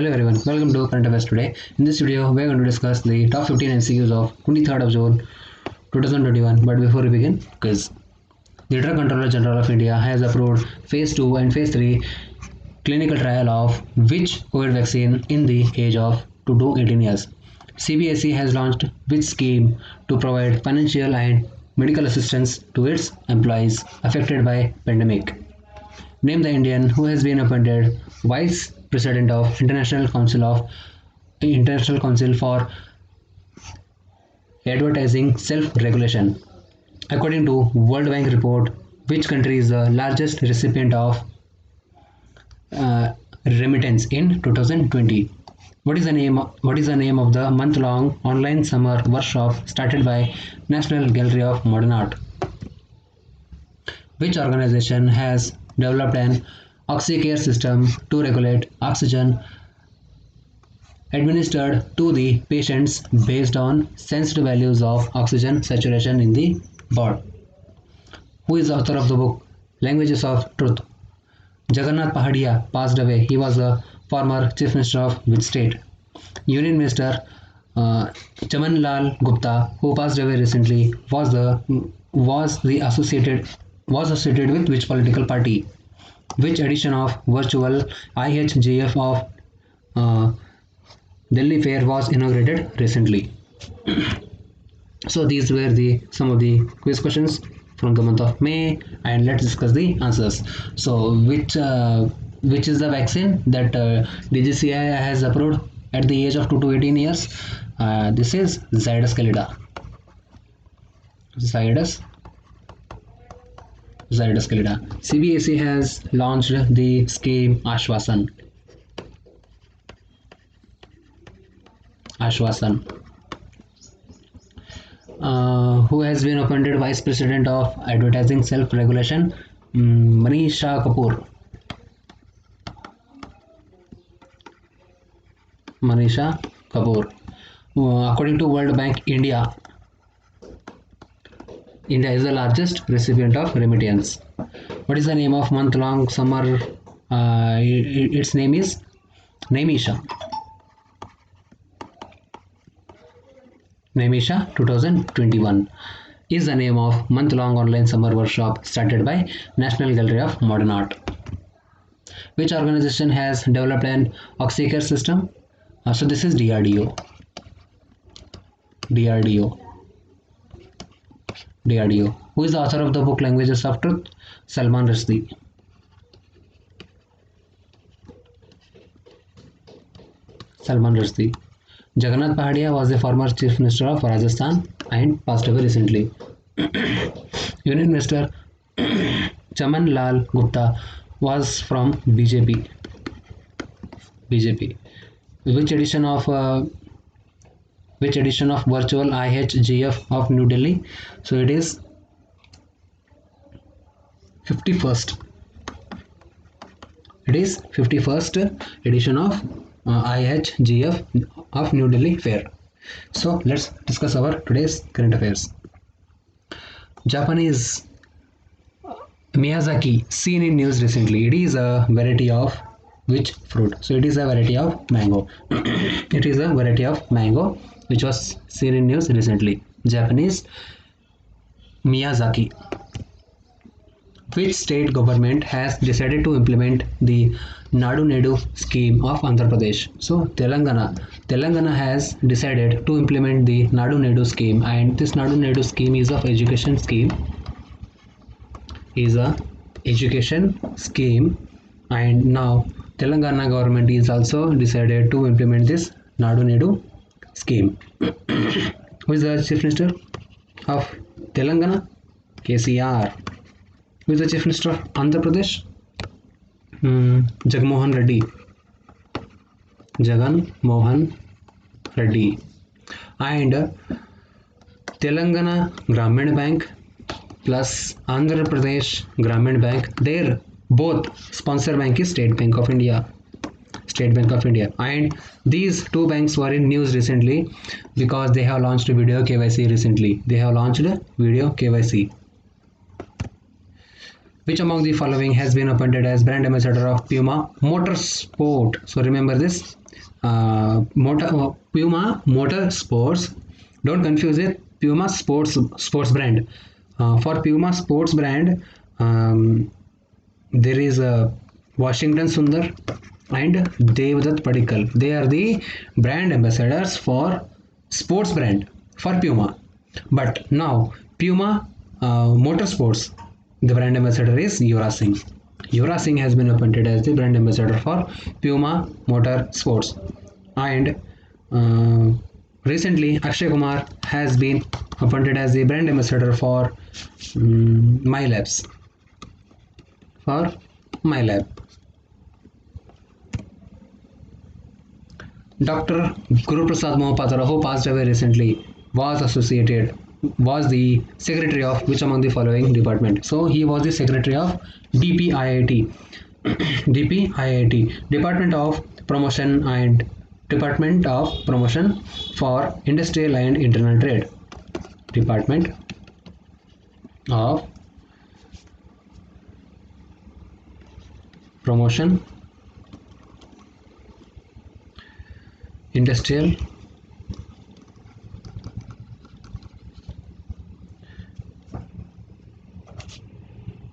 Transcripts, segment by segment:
Hello everyone, welcome to Current Affairs today. In this video, we are going to discuss the top 15 MCQs of 23rd of June 2021. But before we begin, quiz. The Drug Controller General of India has approved Phase 2 and Phase 3 clinical trial of which COVID vaccine in the age of 2 to 18 years. CBSE has launched which scheme to provide financial and medical assistance to its employees affected by pandemic. Name the Indian who has been appointed Vice President of International Council for Advertising Self-Regulation. According to World Bank report, which country is the largest recipient of remittance in 2020? What is the name of the month-long online summer workshop started by National Gallery of Modern Art? Which organization has developed an OxyCare system to regulate oxygen administered to the patients based on sensitive values of oxygen saturation in the body? Who is the author of the book Languages of Truth? Jagannath Pahadia passed away. He was a former Chief Minister of which state? Union Minister Chaman Lal Gupta, who passed away recently, was associated with which political party? Which edition of virtual IHGF of Delhi Fair was inaugurated recently? So these were some of the quiz questions from the month of May, and let's discuss the answers. So which is the vaccine that DGCI has approved at the age of 2 to 18 years? This is Zydus Candida. Zydus Candida. CBSE has launched the scheme Ashwasan. Who has been appointed Vice President of Advertising Self-Regulation? Manisha Kapoor. According to World Bank, India is the largest recipient of remittance. What is the name of month-long summer? Its name is Naimisha 2021 is the name of month-long online summer workshop started by National Gallery of Modern Art. Which organization has developed an OxyCare system? So this is DRDO. Who is the author of the book Languages of Truth? Salman Rushdie. Jagannath Pahadia was the former Chief Minister of Rajasthan and passed away recently. Union Minister Chaman Lal Gupta was from BJP. Which edition of virtual IHGF of New Delhi? So it is 51st. It is 51st edition of IHGF of New Delhi Fair. So let's discuss our today's current affairs. Japanese Miyazaki seen in news recently. It is a variety of which fruit? So it is a variety of mango. It is a variety of mango which was seen in news recently. Japanese Miyazaki. Which state government has decided to implement the Nadu Nedu scheme of Andhra Pradesh? So Telangana has decided to implement the Nadu Nedu scheme, and this Nadu Nedu scheme is of education scheme. And now Telangana government is also decided to implement this Nadu Nedu scheme. Who is the Chief Minister of Telangana? KCR. Who is the Chief Minister of Andhra Pradesh? Jagmohan Reddy. And Telangana Gramin Bank plus Andhra Pradesh Gramin Bank, their both sponsor bank is State Bank of India. And these two banks were in news recently because they have launched video KYC recently. Which among the following has been appointed as brand ambassador of Puma Motorsport? So remember this, Puma Motor Sports. Don't confuse it. Puma Sports brand. For Puma Sports brand, um, there is a Washington Sundar and Devdutt Padikkal. They are the brand ambassadors for sports brand for Puma. But now Puma Motorsports, the brand ambassador is Yuvraj Singh. Yuvraj Singh has been appointed as the brand ambassador for Puma Motorsports. And uh, recently, Akshay Kumar has been appointed as the brand ambassador for MyLabs. For MyLab. Dr. Guru Prasad Mohapatra, who passed away recently, was the secretary of which among the following department? So he was the secretary of DPIIT, DPIIT, Department of Promotion and Department of Promotion for Industrial and Internal Trade, Department of Promotion, Industrial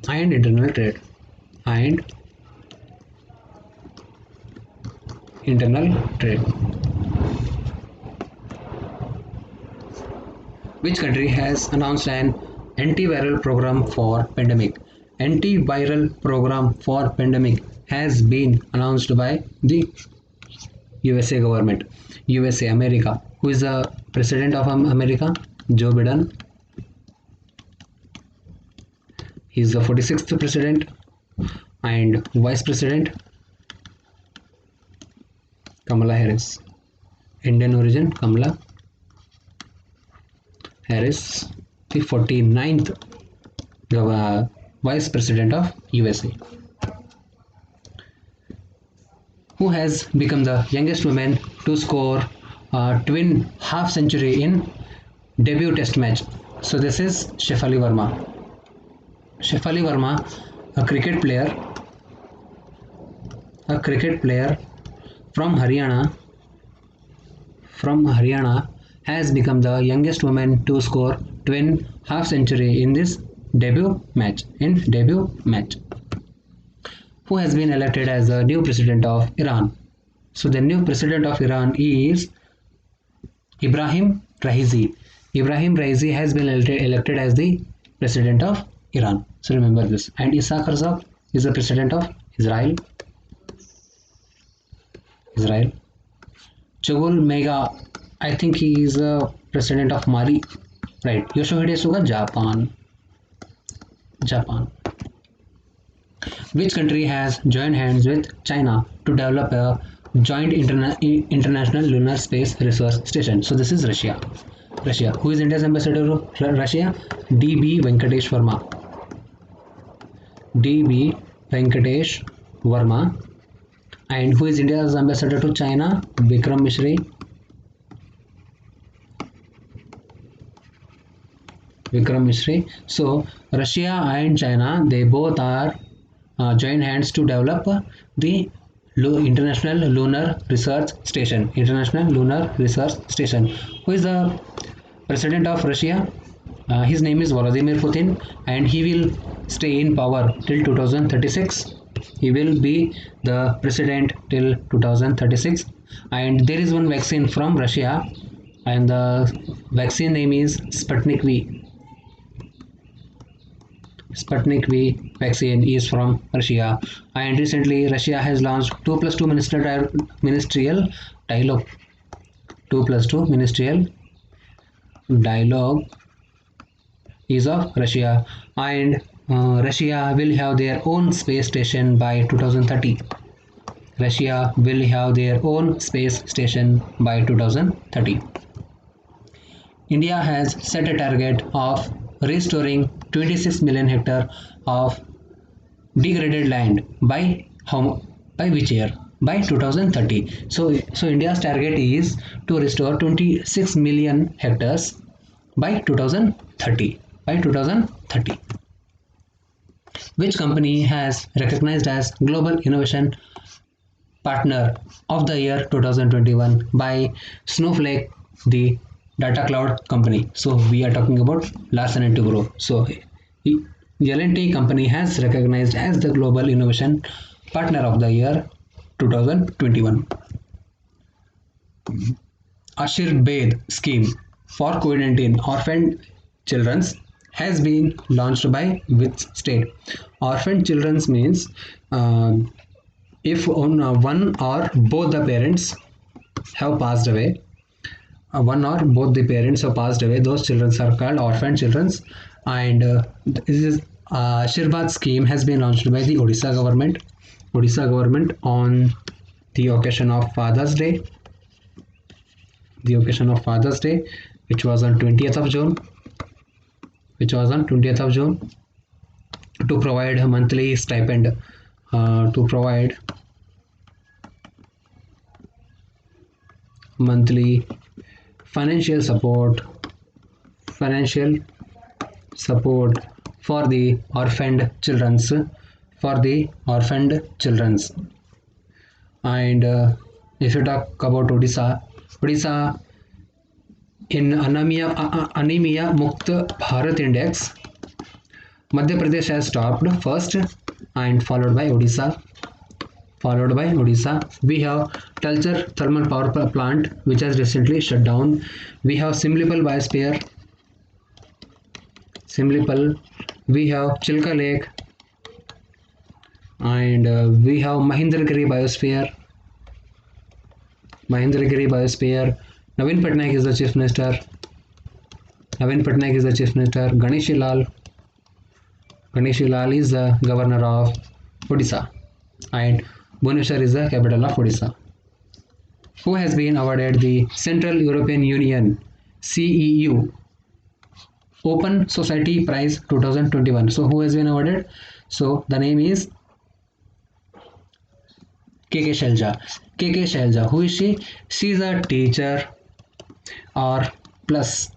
and Internal Trade, and Internal Trade. Which country has announced an antiviral program for pandemic? Antiviral program for pandemic has been announced by the USA government. USA, America. Who is the president of America? Joe Biden. He is the 46th president. And vice president Kamala Harris. Indian origin Kamala Harris, the 49th vice president of USA. Who has become the youngest woman to score a twin half century in debut test match? So this is Shefali Verma. Shefali Verma, a cricket player from Haryana, has become the youngest woman to score twin half century in this debut match. Who has been elected as the new president of Iran? So the new president of Iran is Ibrahim Raisi. Ibrahim Raisi has been elected as the president of Iran. So remember this. And Isaac Herzog is the president of Israel. Chagul Mega, I think he is the president of Mali. Right. Yoshihide Suga, Japan. Which country has joined hands with China to develop a joint international lunar space research station? So this is Russia. Who is India's ambassador to Russia? D.B. Venkatesh Verma. And who is India's ambassador to China? Vikram Misri. So Russia and China, they both are join hands to develop the International Lunar Research Station. Who is the president of Russia? His name is Vladimir Putin, and he will stay in power till 2036. He will be the president till 2036. And there is one vaccine from Russia, and the vaccine name is Sputnik V. Sputnik V vaccine is from Russia, and recently Russia has launched 2+2 ministerial dialogue. 2+2 ministerial dialogue is of Russia, and Russia will have their own space station by 2030. Russia will have their own space station by 2030. India has set a target of restoring 26 million hectare of degraded land by which year? By 2030. So India's target is to restore 26 million hectares by 2030. Which company has recognized as Global Innovation Partner of the Year 2021 by Snowflake, the data cloud company. So we are talking about Larsen and Toubro. So L&T company has recognized as the Global Innovation Partner of the Year 2021. Ashir scheme for COVID-19 orphan children has been launched by which state? Orphan children means if one or both the parents have passed away, one or both the parents have passed away, those children are called orphan children. And this is Ashirvad scheme has been launched by the Odisha government. Odisha government on the occasion of Father's Day. The occasion of Father's Day, which was on 20th of June. Which was on 20th of June, to provide a monthly stipend, to provide monthly financial support for the orphaned children's, and if you talk about Odisha in anemia Mukt Bharat Index, Madhya Pradesh has topped first and followed by Odisha. We have Talcher thermal power plant which has recently shut down. We have Simlipal biosphere. We have Chilka Lake, and we have Mahendragiri biosphere. Naveen Patnaik is the chief minister. Ganeshi Lal is the governor of Odisha, and Bhubaneswar is the capital of Odisha. Who has been awarded the Central European Union CEU Open Society Prize 2021? So who has been awarded? So the name is KK Shelja. Who is she? She is a teacher, or plus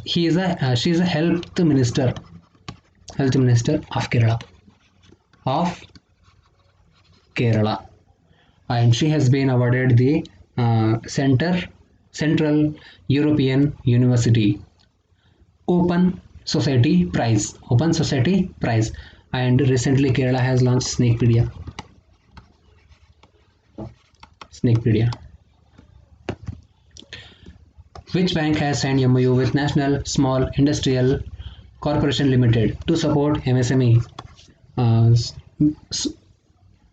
she is a health minister of Kerala, and she has been awarded the Central European University Open Society Prize, and recently Kerala has launched Snakepedia. Which bank has signed MOU with National Small Industrial Corporation Limited to support MSME,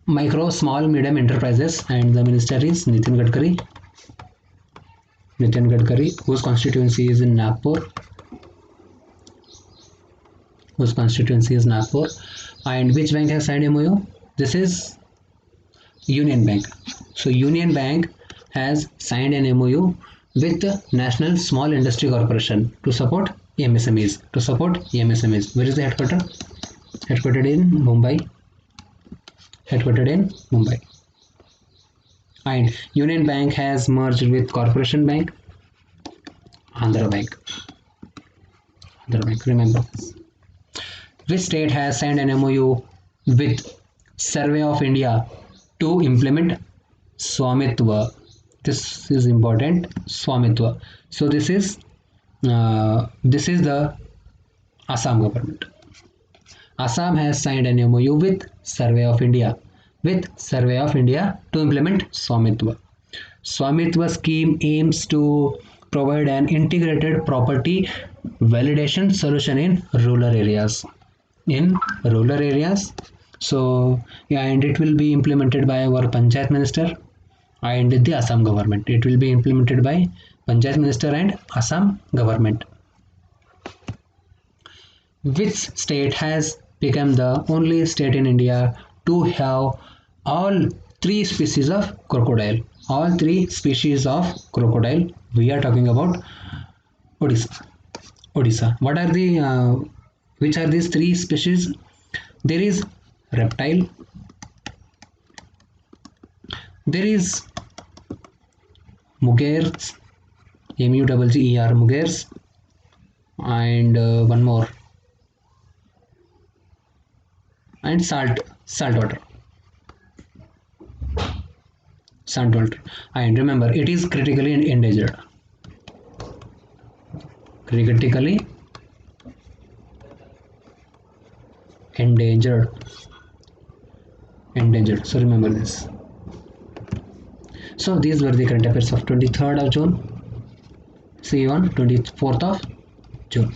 micro, small, medium enterprises, and the minister is Nitin Gadkari, whose constituency is in Nagpur. And which bank has signed MOU? This is Union Bank. So Union Bank has signed an MOU with the National Small Industry Corporation to support MSMEs. Where is the headquarter? Headquartered in Mumbai. And Union Bank has merged with Corporation Bank, Andhra Bank. Remember this. Which state has signed an MOU with Survey of India to implement Swamitwa? This is important. Swamitwa. So this is the Assam government. Assam has signed an MOU with Survey of India to implement Swamitwa. Swamitwa scheme aims to provide an integrated property validation solution in rural areas. So yeah, and it will be implemented by our Panchayat Minister and the Assam government. It will be implemented by Panchayat Minister and Assam government. Which state has become the only state in India to have all three species of crocodile? We are talking about Odisha. What are the which are these three species? There is reptile, there is mugers, mugers, and one more, and saltwater. sun turtle. And remember, it is critically endangered. Critically endangered. So remember this. So these were the current affairs of 23rd of June. See you on 24th of June.